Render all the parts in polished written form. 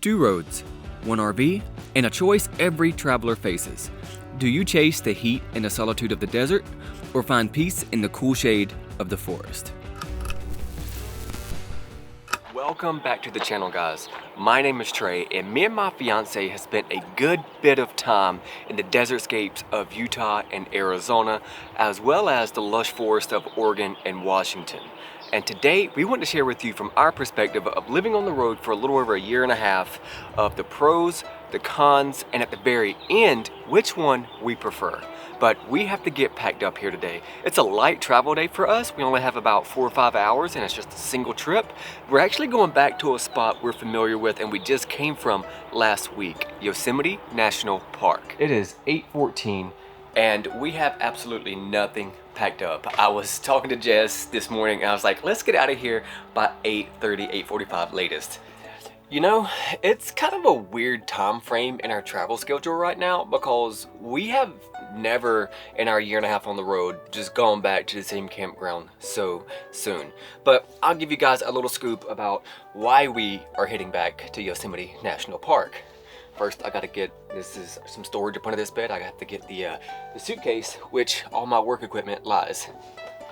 Two roads, one RV, and a choice every traveler faces. Do you chase the heat and the solitude of the desert, or find peace in the cool shade of the forest? Welcome back to the channel, guys. My name is Trey, and me and my fiance have spent a good bit of time in the desertscapes of Utah and Arizona, as well as the lush forest of Oregon and Washington. And today we want to share with you from our perspective of living on the road for a little over a year and a half, of the pros, the cons, and at the very end, which one we prefer. But we have to get packed up here today. It's a light travel day for us. We only have about 4 or 5 hours and it's just a single trip. We're actually going back to a spot we're familiar with and we just came from last week, Yosemite National Park. It is 8:14 and we have absolutely nothing packed up. I was talking to Jess this morning and I was like, let's get out of here by 8:30, 8:45 latest. You know, it's kind of a weird time frame in our travel schedule right now because we have never in our year and a half on the road just gone back to the same campground so soon. But I'll give you guys a little scoop about why we are heading back to Yosemite National Park. First, I gotta get, this is some storage up under this bed. I have to get the suitcase, which all my work equipment lies.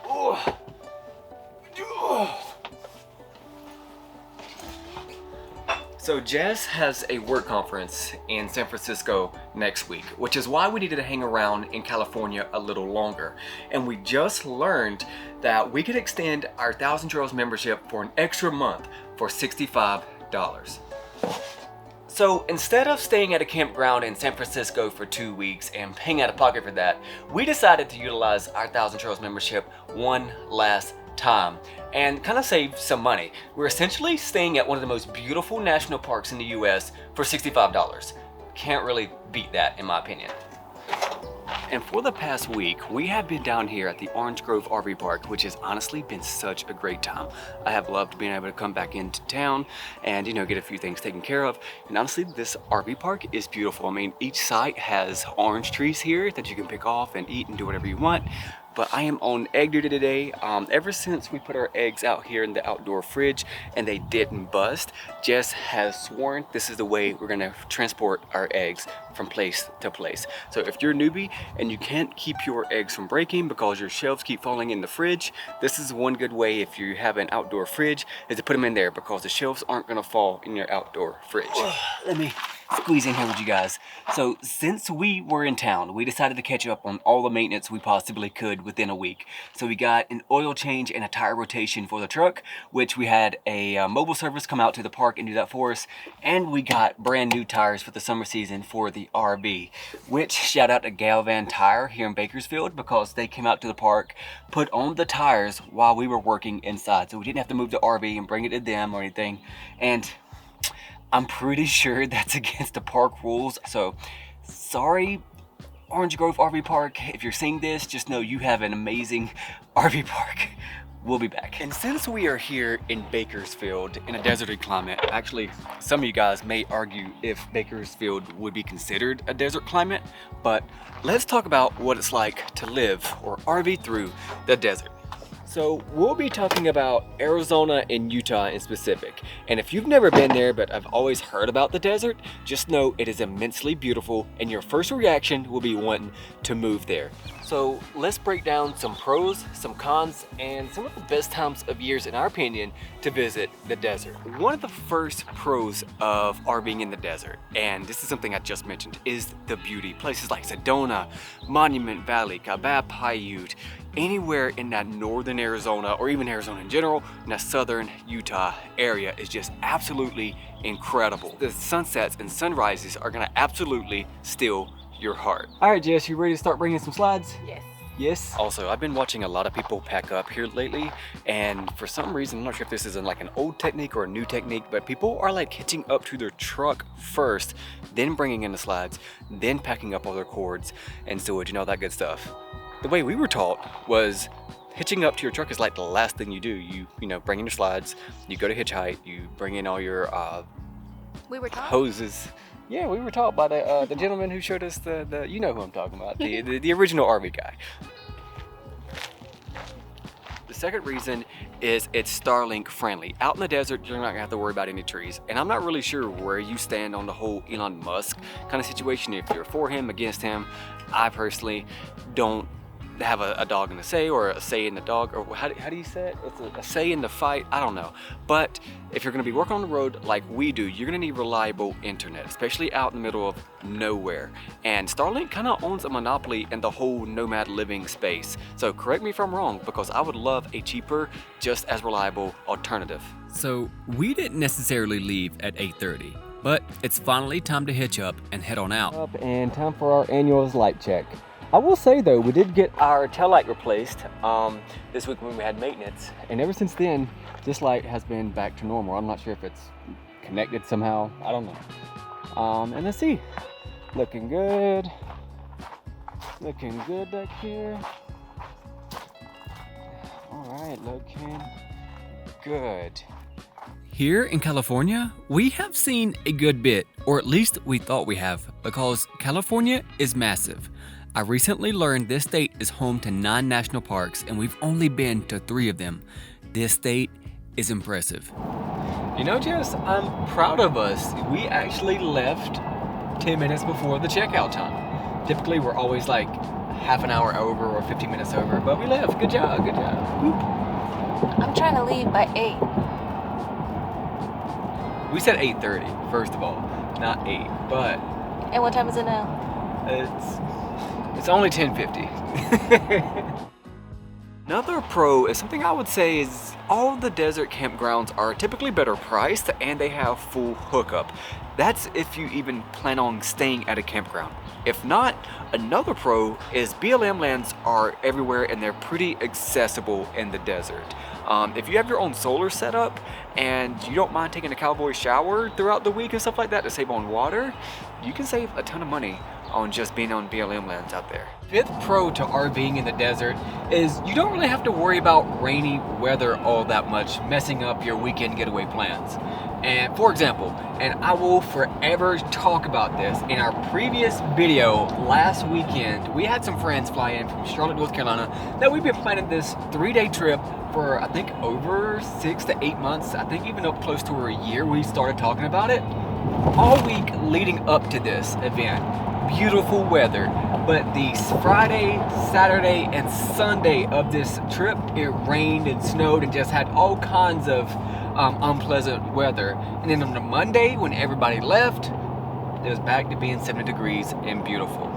Oh. Oh. So Jess has a work conference in San Francisco next week, which is why we needed to hang around in California a little longer. And we just learned that we could extend our Thousand Trails membership for an extra month for $65. So instead of staying at a campground in San Francisco for 2 weeks and paying out of pocket for that, we decided to utilize our Thousand Trails membership one last time and kind of save some money. We're essentially staying at one of the most beautiful national parks in the US for $65. Can't really beat that in my opinion. And for the past week, we have been down here at the Orange Grove RV Park, which has honestly been such a great time. I have loved being able to come back into town and, get a few things taken care of. And honestly, this RV park is beautiful. I mean, each site has orange trees here that you can pick off and eat and do whatever you want. But I am on egg duty today. Ever since we put our eggs out here in the outdoor fridge and they didn't bust, Jess has sworn this is the way we're gonna transport our eggs from place to place. So if you're a newbie and you can't keep your eggs from breaking because your shelves keep falling in the fridge, this is one good way if you have an outdoor fridge is to put them in there because the shelves aren't gonna fall in your outdoor fridge. Let me squeeze in here with you guys. So since we were in town, we decided to catch up on all the maintenance we possibly could within a week. So we got an oil change and a tire rotation for the truck, which we had a mobile service come out to the park and do that for us. And we got brand new tires for the summer season for the RV, which shout out to Galvan Tire here in Bakersfield because they came out to the park, put on the tires while we were working inside. So we didn't have to move the RV and bring it to them or anything. And I'm pretty sure that's against the park rules. So sorry, Orange Grove RV Park. If you're seeing this, just know you have an amazing RV park. We'll be back. And since we are here in Bakersfield in a deserty climate, actually, some of you guys may argue if Bakersfield would be considered a desert climate, but let's talk about what it's like to live or RV through the desert. So we'll be talking about Arizona and Utah in specific. And if you've never been there but I've always heard about the desert, just know it is immensely beautiful and your first reaction will be wanting to move there. So let's break down some pros, some cons, and some of the best times of years in our opinion to visit the desert. One of the first pros of RVing in the desert, and this is something I just mentioned, is the beauty. Places like Sedona, Monument Valley, Kaibab Paiute, anywhere in that northern Arizona or even Arizona in general, in that southern Utah area is just absolutely incredible. The sunsets and sunrises are gonna absolutely steal your heart. All right, Jess, you ready to start bringing some slides? Yes. Yes. Also, I've been watching a lot of people pack up here lately, and for some reason, I'm not sure if this is like an old technique or a new technique, but people are like hitching up to their truck first, then bringing in the slides, then packing up all their cords and sewage and all that good stuff. The way we were taught was hitching up to your truck is like the last thing you do. You bring in your slides, you go to hitch height, you bring in all your we were taught? hoses. Yeah, we were taught by the gentleman who showed us the you know who I'm talking about, the original RV guy. The second reason is it's Starlink friendly. Out in the desert, you're not gonna have to worry about any trees. And I'm not really sure where you stand on the whole Elon Musk kind of situation, if you're for him, against him. I personally don't have a dog in the say, or a say in the dog, or how do you say it? It's a say in the fight, I don't know. But if you're gonna be working on the road like we do, you're gonna need reliable internet, especially out in the middle of nowhere. And Starlink kind of owns a monopoly in the whole nomad living space. So correct me if I'm wrong, because I would love a cheaper, just as reliable alternative. So we didn't necessarily leave at 8:30, but it's finally time to hitch up and head on out. And time for our annual light check. I will say though, we did get our tail light replaced this week when we had maintenance, and ever since then, this light has been back to normal. I'm not sure if it's connected somehow, I don't know. And let's see, looking good back here. All right, looking good. Here in California, we have seen a good bit, or at least we thought we have, because California is massive. I recently learned this state is home to 9 national parks, and we've only been to 3 of them. This state is impressive. You know, Jess, I'm proud of us. We actually left 10 minutes before the checkout time. Typically, we're always like half an hour over or 15 minutes over, but we left. Good job, good job. Whoop. I'm trying to leave by 8. We said 8:30, first of all, not 8, but And what time is it now? it's only 10:50. Another pro is something I would say is all the desert campgrounds are typically better priced and they have full hookup. That's if you even plan on staying at a campground. If not, another pro is BLM lands are everywhere and they're pretty accessible in the desert. If you have your own solar setup and you don't mind taking a cowboy shower throughout the week and stuff like that to save on water, you can save a ton of money on just being on BLM lands out there. Fifth pro to RVing in the desert is you don't really have to worry about rainy weather all that much messing up your weekend getaway plans. And for example, and I will forever talk about this, in our previous video last weekend, we had some friends fly in from Charlotte, North Carolina, that we've been planning this 3-day trip for I think over 6 to 8 months, I think even up close to a year we started talking about it. All week leading up to this event, beautiful weather, but the Friday, Saturday, and Sunday of this trip, it rained and snowed and just had all kinds of unpleasant weather. And then on the Monday, when everybody left, it was back to being 70 degrees and beautiful.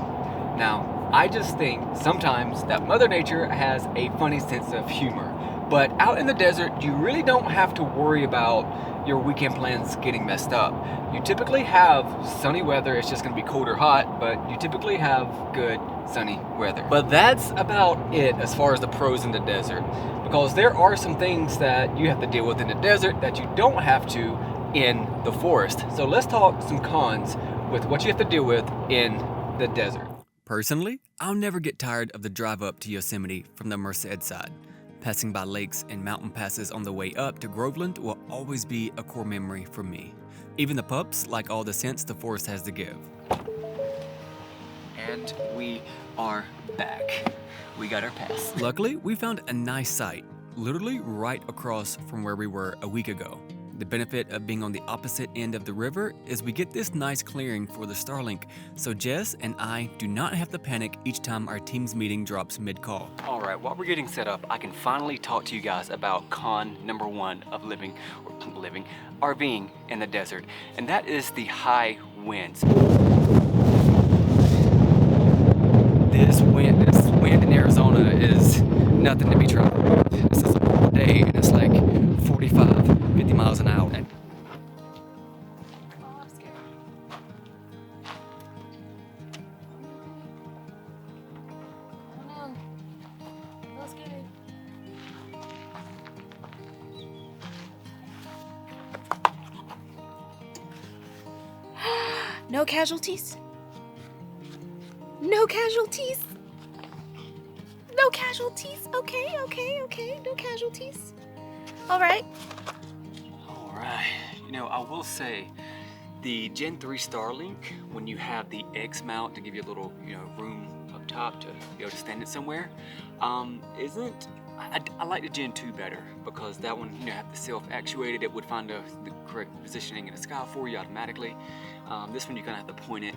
Now, I just think sometimes that Mother Nature has a funny sense of humor. But out in the desert, you really don't have to worry about your weekend plans getting messed up. You typically have sunny weather. It's just gonna be cold or hot, but you typically have good sunny weather. But that's about it as far as the pros in the desert, because there are some things that you have to deal with in the desert that you don't have to in the forest. So let's talk some cons with what you have to deal with in the desert. Personally, I'll never get tired of the drive up to Yosemite from the Merced side. Passing by lakes and mountain passes on the way up to Groveland will always be a core memory for me. Even the pups like all the scents the forest has to give. And we are back. We got our pass. Luckily, we found a nice site, literally right across from where we were a week ago. The benefit of being on the opposite end of the river is we get this nice clearing for the Starlink, so Jess and I do not have to panic each time our team's meeting drops mid-call. All right, while we're getting set up, I can finally talk to you guys about con number 1 of RVing in the desert, and that is the high winds. This wind in Arizona is nothing to be trifled with. This is a cold day, and it's like 45, 50 miles an hour. Oh, I'm scared. Oh no. I'm scared. No casualties? No casualties? No casualties? Okay. No casualties. All right. You know, I will say, the Gen 3 Starlink, when you have the X mount to give you a little, room up top to be able to stand it somewhere, isn't I like the Gen 2 better because that one, you know, have the self-actuated. It would find the correct positioning in the sky for you automatically. This one you kind of have to point it.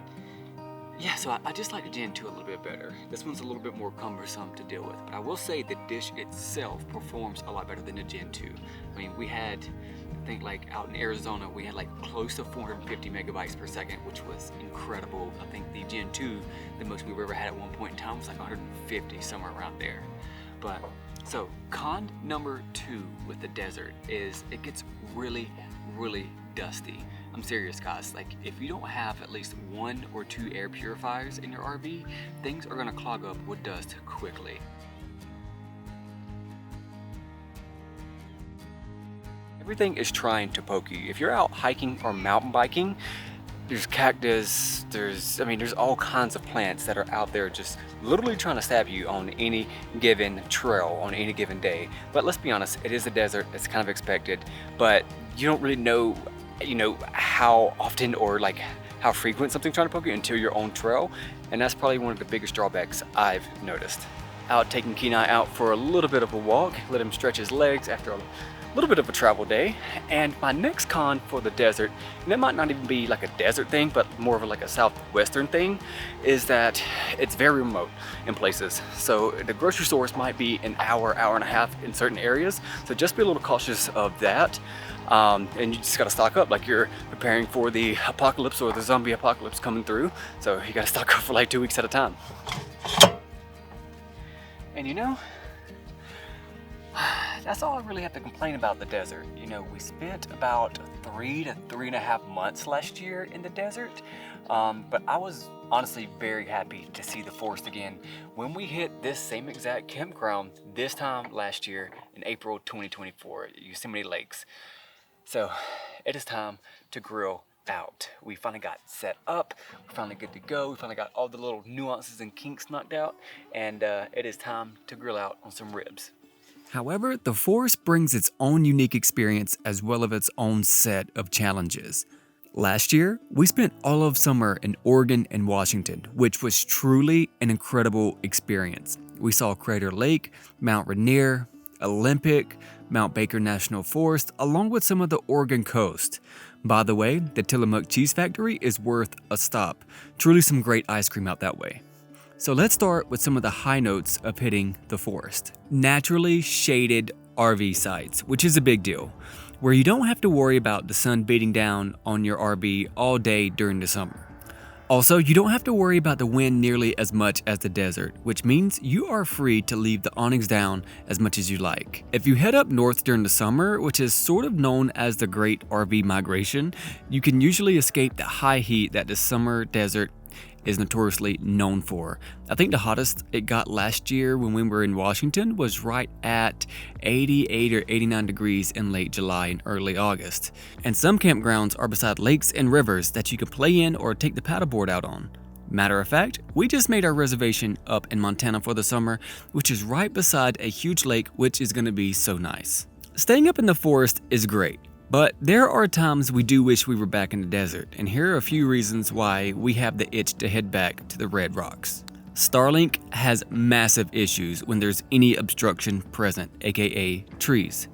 Yeah, so I just like the Gen 2 a little bit better. This one's a little bit more cumbersome to deal with, but I will say the dish itself performs a lot better than the Gen 2. I mean, we had, I think like out in Arizona, we had like close to 450 megabytes per second, which was incredible. I think the Gen 2, the most we've ever had at one point in time was like 150, somewhere around there. But, so con number 2 with the desert is it gets really, really dusty. I'm serious, guys. Like, if you don't have at least 1 or 2 air purifiers in your RV, things are gonna clog up with dust quickly. Everything is trying to poke you. If you're out hiking or mountain biking, there's cactus, there's all kinds of plants that are out there just literally trying to stab you on any given trail, on any given day. But let's be honest, it is a desert, it's kind of expected, but you don't really know, how often or like how frequent something's trying to poke you until you're on trail. And that's probably one of the biggest drawbacks I've noticed. Out taking Kenai out for a little bit of a walk, let him stretch his legs after a little bit of a travel day. And my next con for the desert, and it might not even be like a desert thing, but more of like a southwestern thing, is that it's very remote in places. So the grocery stores might be an hour, hour and a half in certain areas. So just be a little cautious of that. And you just gotta stock up like you're preparing for the apocalypse or the zombie apocalypse coming through. So you gotta stock up for like 2 weeks at a time. And that's all I really have to complain about the desert. We spent about 3 to 3.5 months last year in the desert, but I was honestly very happy to see the forest again when we hit this same exact campground this time last year in April 2024 at Yosemite Lakes. So it is time to grill out. We finally got set up, we're finally good to go, we finally got all the little nuances and kinks knocked out, and it is time to grill out on some ribs. However, the forest brings its own unique experience as well as its own set of challenges. Last year, we spent all of summer in Oregon and Washington, which was truly an incredible experience. We saw Crater Lake, Mount Rainier, Olympic, Mount Baker National Forest, along with some of the Oregon coast. By the way, the Tillamook Cheese Factory is worth a stop. Truly some great ice cream out that way. So let's start with some of the high notes of hitting the forest. Naturally shaded RV sites, which is a big deal, where you don't have to worry about the sun beating down on your RV all day during the summer. Also, you don't have to worry about the wind nearly as much as the desert, which means you are free to leave the awnings down as much as you like. If you head up north during the summer, which is sort of known as the Great RV Migration, you can usually escape the high heat that the summer desert is notoriously known for. I think the hottest it got last year when we were in Washington was right at 88 or 89 degrees in late July and early August. And some campgrounds are beside lakes and rivers that you can play in or take the paddleboard out on. Matter of fact, we just made our reservation up in Montana for the summer, which is right beside a huge lake, which is going to be so nice. Staying up in the forest is great. But there are times we do wish we were back in the desert, and here are a few reasons why we have the itch to head back to the Red Rocks. Starlink has massive issues when there's any obstruction present, aka trees.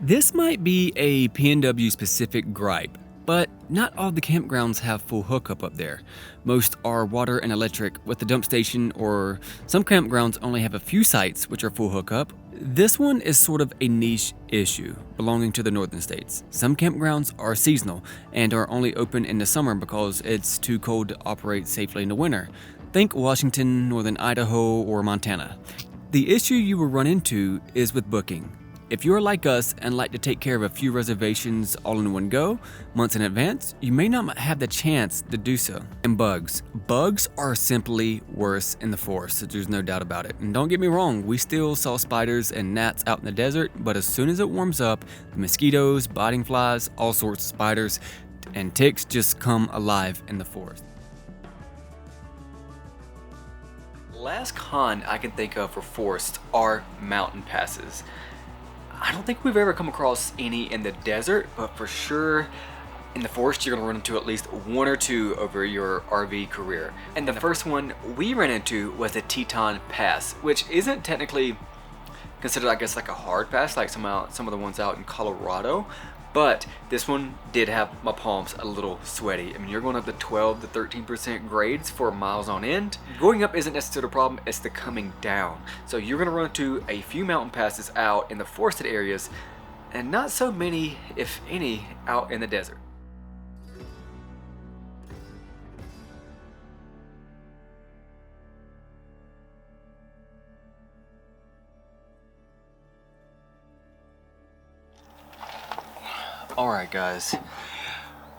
This might be a PNW specific gripe, but not all the campgrounds have full hookup up there. Most are water and electric with the dump station, or some campgrounds only have a few sites which are full hookup. This one is sort of a niche issue belonging to the northern states. Some campgrounds are seasonal and are only open in the summer because it's too cold to operate safely in the winter. Think Washington, northern Idaho, or Montana. The issue you will run into is with booking. If you're like us and like to take care of a few reservations all in one go, months in advance, you may not have the chance to do so. And bugs. Bugs are simply worse in the forest, so there's no doubt about it. And don't get me wrong, we still saw spiders and gnats out in the desert, but as soon as it warms up, the mosquitoes, biting flies, all sorts of spiders, and ticks just come alive in the forest. Last con I can think of for forests are mountain passes. I don't think we've ever come across any in the desert, but for sure in the forest you're going to run into at least 1 or 2 over your RV career. And the first one we ran into was the Teton Pass, which isn't technically considered, I guess, like a hard pass, like some of the ones out in Colorado. But this one did have my palms a little sweaty. I mean, you're going up to 12 to 13% grades for miles on end. Going up isn't necessarily a problem, it's the coming down. So you're gonna run into a few mountain passes out in the forested areas, and not so many, if any, out in the desert. Alright guys,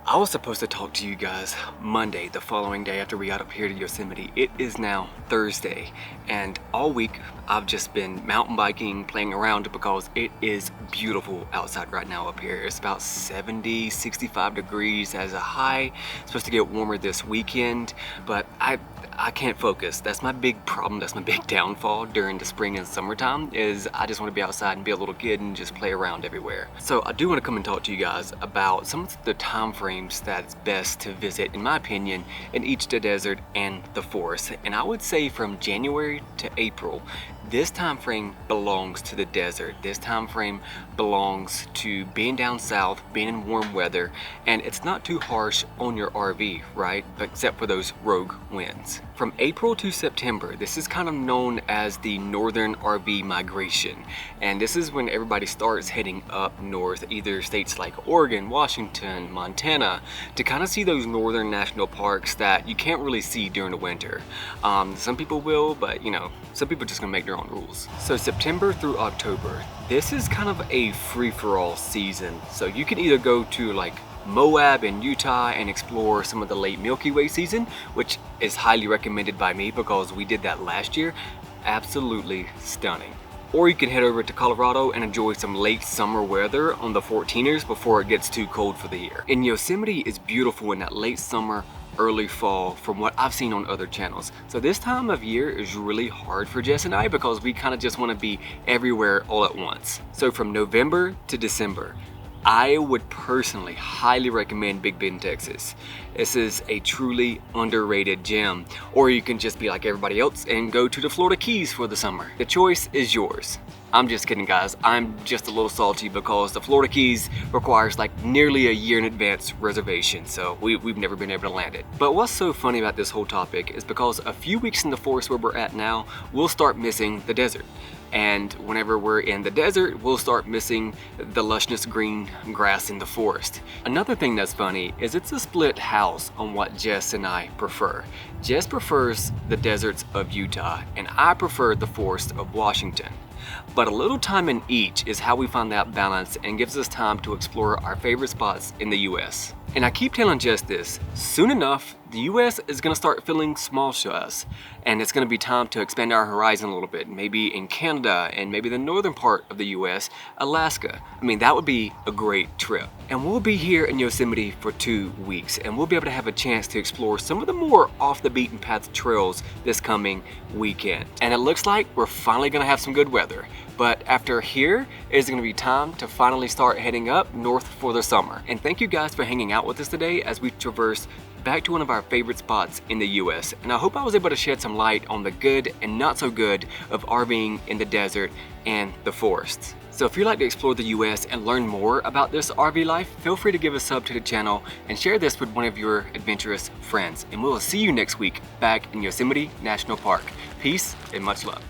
I was supposed to talk to you guys Monday, the following day after we got up here to Yosemite. It is now Thursday, and all week I've just been mountain biking, playing around because it is beautiful outside right now up here. It's about 70, 65 degrees as a high. It's supposed to get warmer this weekend, but I can't focus. That's my big problem, that's my big downfall during the spring and summertime, is I just want to be outside and be a little kid and just play around everywhere. So I do want to come and talk to you guys about some of the time frames that's best to visit, in my opinion, in each the desert and the forest. And I would say from January to April, this time frame belongs to the desert. This time frame belongs to being down south, being in warm weather, and it's not too harsh on your RV, right? Except for those rogue winds. From April to September, this is kind of known as the northern RV migration. And this is when everybody starts heading up north, either states like Oregon, Washington, Montana, to kind of see those northern national parks that you can't really see during the winter. Some people will, but you know, some people are just gonna make their own rules. So September through October, this is kind of a free-for-all season. So you can either go to like Moab in Utah and explore some of the late Milky Way season, which is highly recommended by me because we did that last year. Absolutely stunning. Or you can head over to Colorado and enjoy some late summer weather on the 14ers before it gets too cold for the year. And Yosemite is beautiful in that late summer, early fall from what I've seen on other channels. So this time of year is really hard for Jess and I because we kind of just want to be everywhere all at once. So from November to December, I would personally highly recommend Big Bend, Texas. This is a truly underrated gem. Or you can just be like everybody else and go to the Florida Keys for the summer. The choice is yours. I'm just kidding guys, I'm just a little salty because the Florida Keys requires like nearly a year in advance reservation, so we've never been able to land it. But what's so funny about this whole topic is because a few weeks in the forest where we're at now, we'll start missing the desert. And whenever we're in the desert, we'll start missing the luscious green grass in the forest. Another thing that's funny is it's a split house on what Jess and I prefer. Jess prefers the deserts of Utah, and I prefer the forest of Washington. But a little time in each is how we find that balance and gives us time to explore our favorite spots in the US. And I keep telling Jess this, soon enough, the US is gonna start feeling small to us, and it's gonna be time to expand our horizon a little bit, maybe in Canada and maybe the northern part of the US, Alaska. I mean, that would be a great trip. And we'll be here in Yosemite for 2 weeks, and we'll be able to have a chance to explore some of the more off the beaten path trails this coming weekend. And it looks like we're finally gonna have some good weather. But after here, it's gonna be time to finally start heading up north for the summer. And thank you guys for hanging out with us today as we traverse back to one of our favorite spots in the US. And I hope I was able to shed some light on the good and not so good of RVing in the desert and the forests. So if you'd like to explore the US and learn more about this RV life, feel free to give a sub to the channel and share this with one of your adventurous friends. And we'll see you next week back in Yosemite National Park. Peace and much love.